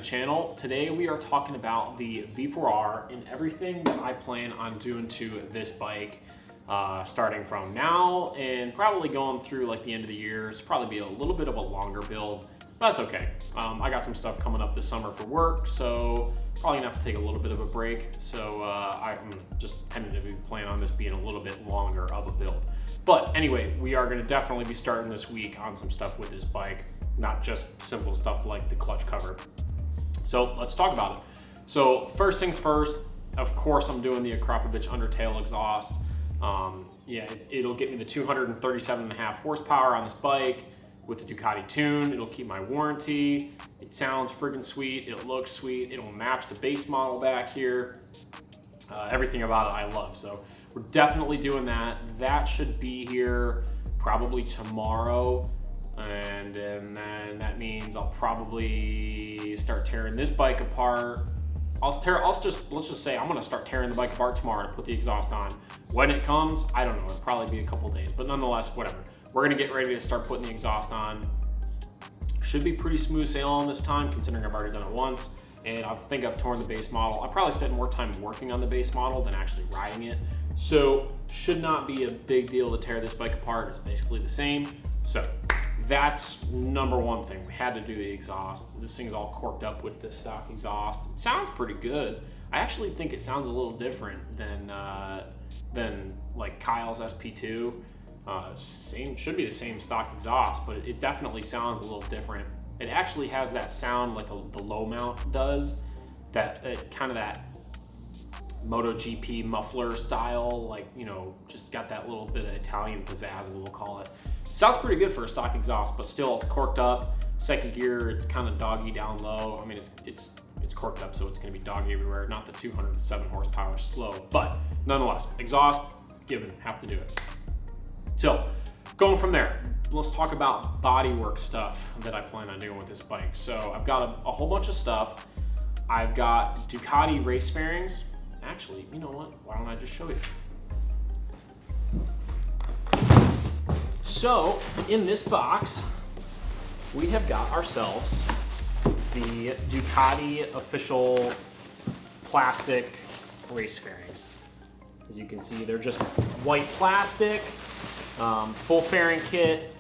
channel. Today we are talking about the V4R and everything that I plan on doing to this bike starting from now and probably going through like the end of the year. It's probably be a little bit of a longer build, but that's okay. I got some stuff coming up this summer for work, so probably gonna have to take a little bit of a break. So I'm just tentatively planning on this being a little bit longer of a build. But anyway, we are gonna definitely be starting this week on some stuff with this bike, not just simple stuff like the clutch cover. So let's talk about it. So first things first, of course I'm doing the Akrapovic undertail exhaust. It'll get me the 237.5 horsepower on this bike with the Ducati tune. It'll keep my warranty. It sounds friggin' sweet. It looks sweet. It'll match the base model back here. Everything about it I love. So we're definitely doing that. That should be here probably tomorrow. And then that means I'll probably start tearing this bike apart. Let's just say I'm gonna start tearing the bike apart tomorrow to put the exhaust on. When it comes, I don't know, it'll probably be a couple days, but nonetheless, whatever. We're gonna get ready to start putting the exhaust on. Should be pretty smooth sailing this time, considering I've already done it once. And I think I've torn the base model. I probably spent more time working on the base model than actually riding it. So should not be a big deal to tear this bike apart. It's basically the same. So that's number one thing. We had to do the exhaust. This thing's all corked up with the stock exhaust. It sounds pretty good. I actually think it sounds a little different than like Kyle's SP2. Should be the same stock exhaust, but it definitely sounds a little different. It actually has that sound like the low mount does. That MotoGP muffler style, like, you know, just got that little bit of Italian pizzazz, we'll call it. Sounds pretty good for a stock exhaust, but still it's corked up. Second gear, it's kind of doggy down low. I mean, it's corked up, so it's going to be doggy everywhere. Not the 207 horsepower slow, but nonetheless, exhaust given, have to do it. So going from there, let's talk about bodywork stuff that I plan on doing with this bike. So I've got a whole bunch of stuff. I've got Ducati race fairings. Actually, you know what? Why don't I just show you? So, in this box, we have got ourselves the Ducati official plastic race fairings. As you can see, they're just white plastic, full fairing kit,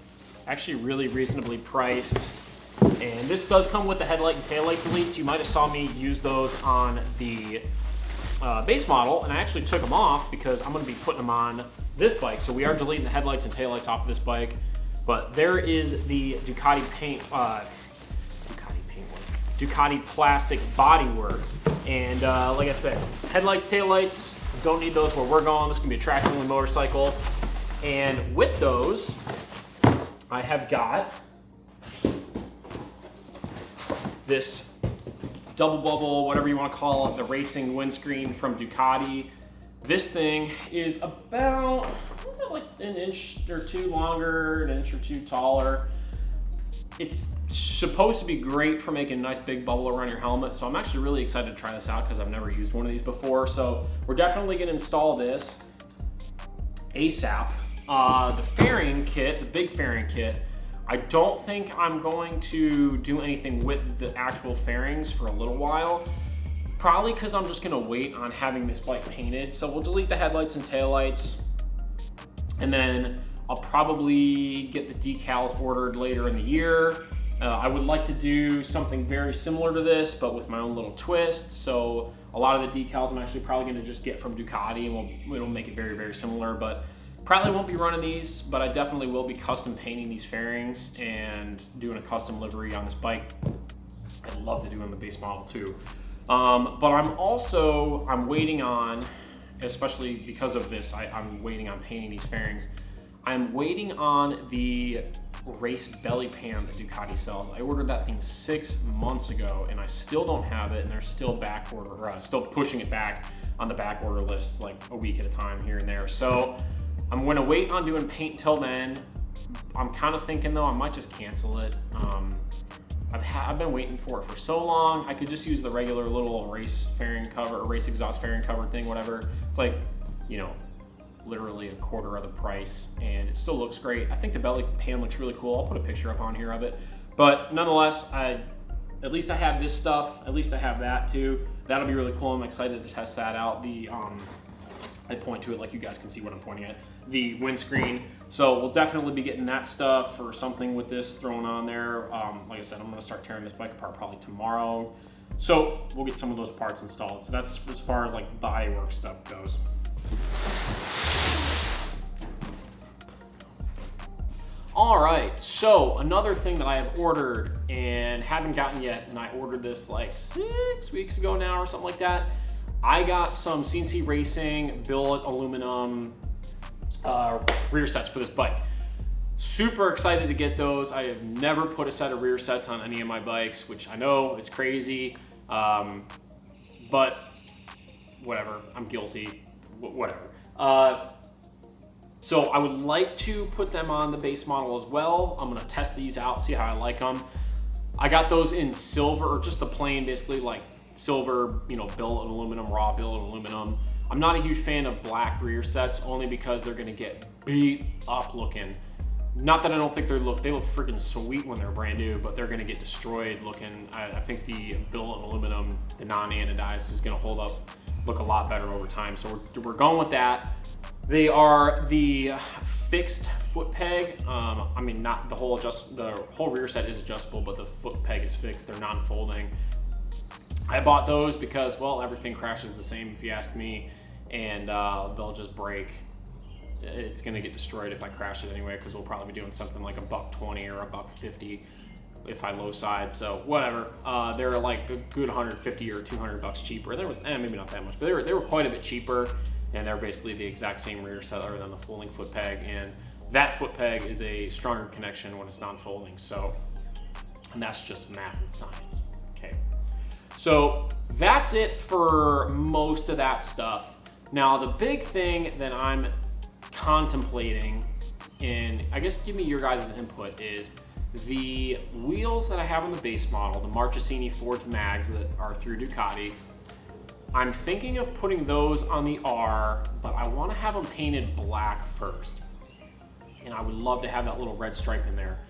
actually really reasonably priced. And this does come with the headlight and taillight deletes. You might have saw me use those on the base model, and I actually took them off because I'm going to be putting them on this bike. So we are deleting the headlights and taillights off of this bike, but there is the Ducati Ducati plastic bodywork, and like I said, headlights, taillights, don't need those where we're going. This can be a track-only motorcycle, and with those, I have got this double bubble, whatever you want to call it, the racing windscreen from Ducati. This thing is about like an inch or two longer, an inch or two taller. It's supposed to be great for making a nice big bubble around your helmet, so I'm actually really excited to try this out because I've never used one of these before. So we're definitely going to install this ASAP. The fairing kit, the big fairing kit, I don't think I'm going to do anything with the actual fairings for a little while. Probably because I'm just going to wait on having this bike painted. So we'll delete the headlights and taillights. And then I'll probably get the decals ordered later in the year. I would like to do something very similar to this, but with my own little twist. So a lot of the decals I'm actually probably going to just get from Ducati, and we'll make it very, very similar. But probably won't be running these, but I definitely will be custom painting these fairings and doing a custom livery on this bike. I'd love to do on the base model too. But I'm waiting on, especially because of this, I'm waiting on painting these fairings. I'm waiting on the race belly pan that Ducati sells. I ordered that thing 6 months ago, and I still don't have it, and they're still back order, or still pushing it back on the back order list, like a week at a time here and there. So I'm going to wait on doing paint till then. I'm kind of thinking though I might just cancel it. I've been waiting for it for so long. I could just use the regular little race fairing cover, or race exhaust fairing cover thing, whatever. It's like, you know, literally a quarter of the price, and it still looks great. I think the belly pan looks really cool. I'll put a picture up on here of it. But nonetheless, at least I have this stuff. At least I have that too. That'll be really cool. I'm excited to test that out. I point to it like you guys can see what I'm pointing at. The windscreen. So we'll definitely be getting that stuff or something with this thrown on there. Like I said, I'm going to start tearing this bike apart probably tomorrow. So we'll get some of those parts installed. So that's as far as like bodywork stuff goes. All right, so another thing that I have ordered and haven't gotten yet, and I ordered this like 6 weeks ago now or something like that. I got some CNC Racing billet aluminum rear sets for this bike. Super excited to get those. I have never put a set of rear sets on any of my bikes, which I know is crazy, but whatever, I'm guilty, whatever. So I would like to put them on the base model as well. I'm gonna test these out, see how I like them. I got those in silver, or just the plain, basically like silver, you know, billet aluminum, raw billet aluminum. I'm not a huge fan of black rear sets, only because they're gonna get beat up looking. Not that I don't think they look freaking sweet when they're brand new, but they're gonna get destroyed looking. I think the billet aluminum, the non-anodized, is gonna hold up, look a lot better over time. So we're going with that. They are the fixed foot peg. I mean, not the whole the whole rear set is adjustable, but the foot peg is fixed. They're non-folding. I bought those because, well, everything crashes the same if you ask me, and they'll just break. It's gonna get destroyed if I crash it anyway, because we'll probably be doing something like $120 or $150 if I low side. So whatever. They're like a good 150 or $200 cheaper. There was maybe not that much, but they were quite a bit cheaper. And they're basically the exact same rear set other than the folding foot peg. And that foot peg is a stronger connection when it's non-folding. So, and that's just math and science. Okay. So that's it for most of that stuff. Now, the big thing that I'm contemplating, and I guess give me your guys' input, is the wheels that I have on the base model, the Marchesini forged mags that are through Ducati. I'm thinking of putting those on the R, but I want to have them painted black first. And I would love to have that little red stripe in there.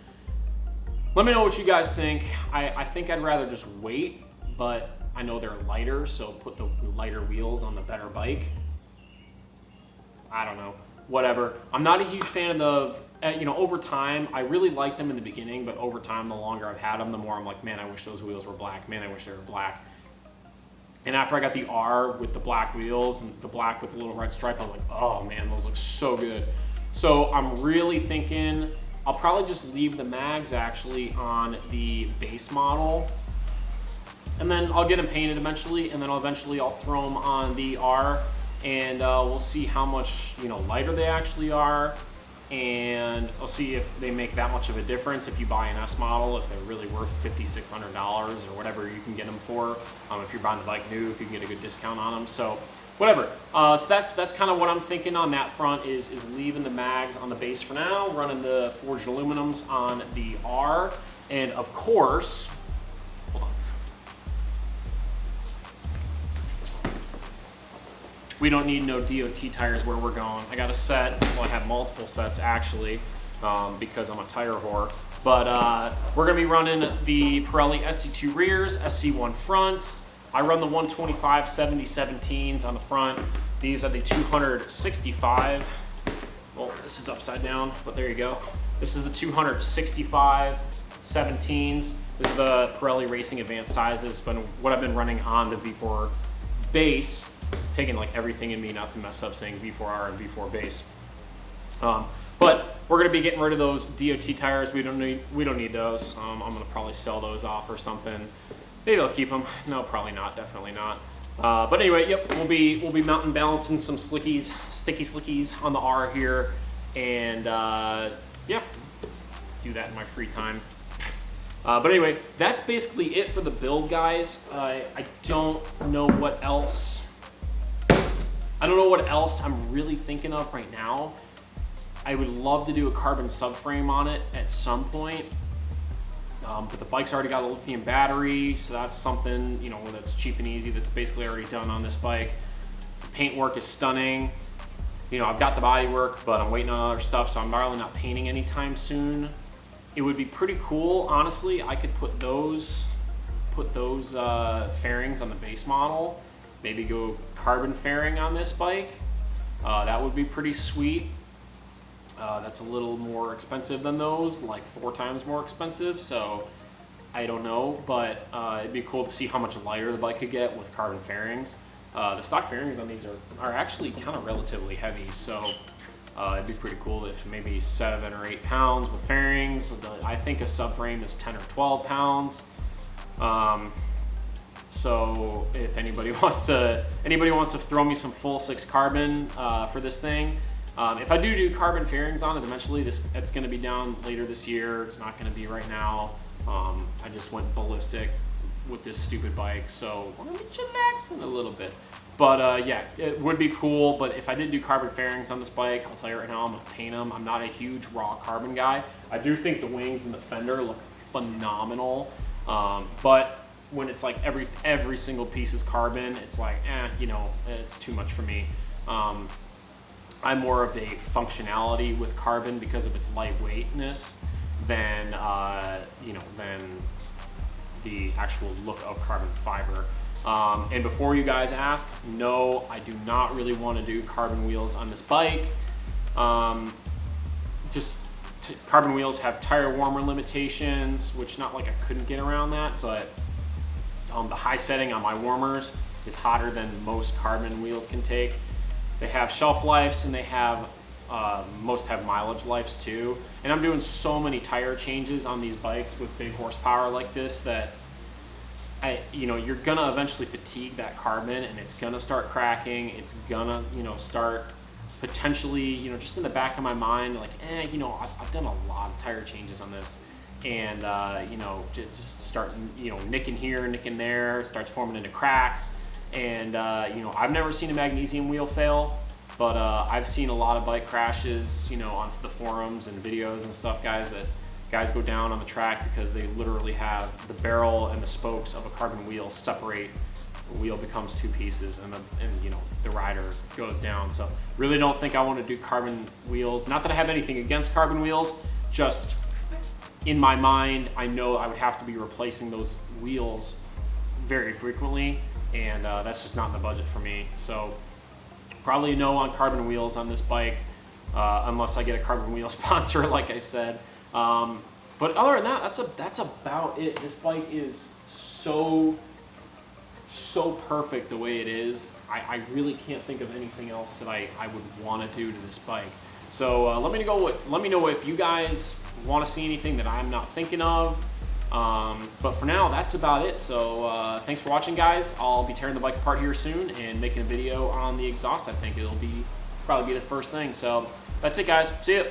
Let me know what you guys think. I think I'd rather just wait, but I know they're lighter, so put the lighter wheels on the better bike. I don't know, whatever. I'm not a huge fan of, over time, I really liked them in the beginning, but over time, the longer I've had them, the more I'm like, man, I wish those wheels were black. Man, I wish they were black. And after I got the R with the black wheels and the black with the little red stripe, I was like, oh man, those look so good. So I'm really thinking I'll probably just leave the mags actually on the base model, and then I'll get them painted eventually, and then I'll throw them on the R, and we'll see how much lighter they actually are, and I'll see if they make that much of a difference if you buy an S model, if they're really worth $5,600 or whatever you can get them for. If you're buying the bike new, if you can get a good discount on them. So whatever. So that's kind of what I'm thinking on that front, is leaving the mags on the base for now, running the forged aluminums on the R, and of course, hold on. We don't need no DOT tires where we're going. I got a set, well, I have multiple sets actually, because I'm a tire whore. But we're gonna be running the Pirelli SC2 rears, SC1 fronts. I run the 125 70-17s on the front. These are the 265. Well, this is upside down, but there you go. This is the 265 17s. This is the Pirelli Racing Advanced sizes, but what I've been running on the V4 base, taking like everything in me not to mess up saying V4R and V4 base. But we're gonna be getting rid of those DOT tires. We don't need those. I'm gonna probably sell those off or something. Maybe I'll keep them. No, probably not. Definitely not. But anyway, yep, we'll be mountain balancing some sticky slickies on the R here, and yeah, do that in my free time. But anyway, that's basically it for the build, guys. I don't know what else. I don't know what else I'm really thinking of right now. I would love to do a carbon subframe on it at some point. But the bike's already got a lithium battery, so that's something, that's cheap and easy, that's basically already done on this bike. The paint work is stunning. I've got the body work, but I'm waiting on other stuff, so I'm probably not painting anytime soon. It would be pretty cool, honestly. I could put those put those fairings on the base model. Maybe go carbon fairing on this bike. That would be pretty sweet. That's a little more expensive than those, like 4 times more expensive. So I don't know, but it'd be cool to see how much lighter the bike could get with carbon fairings. The stock fairings on these are actually kind of relatively heavy, so it'd be pretty cool if maybe 7 or 8 pounds with fairings. I think a subframe is 10 or 12 pounds. So if anybody wants to throw me some full 6 carbon for this thing, if I do carbon fairings on it eventually, it's going to be down later this year. It's not going to be right now. I just went ballistic with this stupid bike, so we're going to be chillaxing a little bit. But yeah, it would be cool. But if I did do carbon fairings on this bike, I'll tell you right now, I'm going to paint them. I'm not a huge raw carbon guy. I do think the wings and the fender look phenomenal. But when it's like every single piece is carbon, it's like, it's too much for me. I'm more of a functionality with carbon because of its lightweightness than the actual look of carbon fiber. And before you guys ask, no, I do not really want to do carbon wheels on this bike. Carbon wheels have tire warmer limitations, which not like I couldn't get around that, but the high setting on my warmers is hotter than most carbon wheels can take. They have shelf lives, and they have most have mileage lives too. And I'm doing so many tire changes on these bikes with big horsepower like this that you're gonna eventually fatigue that carbon, and it's gonna start cracking. It's gonna start potentially just in the back of my mind like I've done a lot of tire changes on this, and just start nicking here, nicking there, starts forming into cracks. And I've never seen a magnesium wheel fail, but I've seen a lot of bike crashes on the forums and videos and stuff, guys go down on the track because they literally have the barrel and the spokes of a carbon wheel separate. The wheel becomes 2 pieces, and the rider goes down. So really don't think I want to do carbon wheels. Not that I have anything against carbon wheels, just in my mind I know I would have to be replacing those wheels very frequently, and that's just not in the budget for me. So probably no on carbon wheels on this bike, unless I get a carbon wheel sponsor, like I said. But other than that, that's about it. This bike is so perfect the way it is. I really can't think of anything else that I would want to do to this bike. So let me know if you guys want to see anything that I'm not thinking of. But for now, that's about it. So thanks for watching, guys. I'll be tearing the bike apart here soon and making a video on the exhaust. I think it'll probably be the first thing. So that's it, guys. See ya.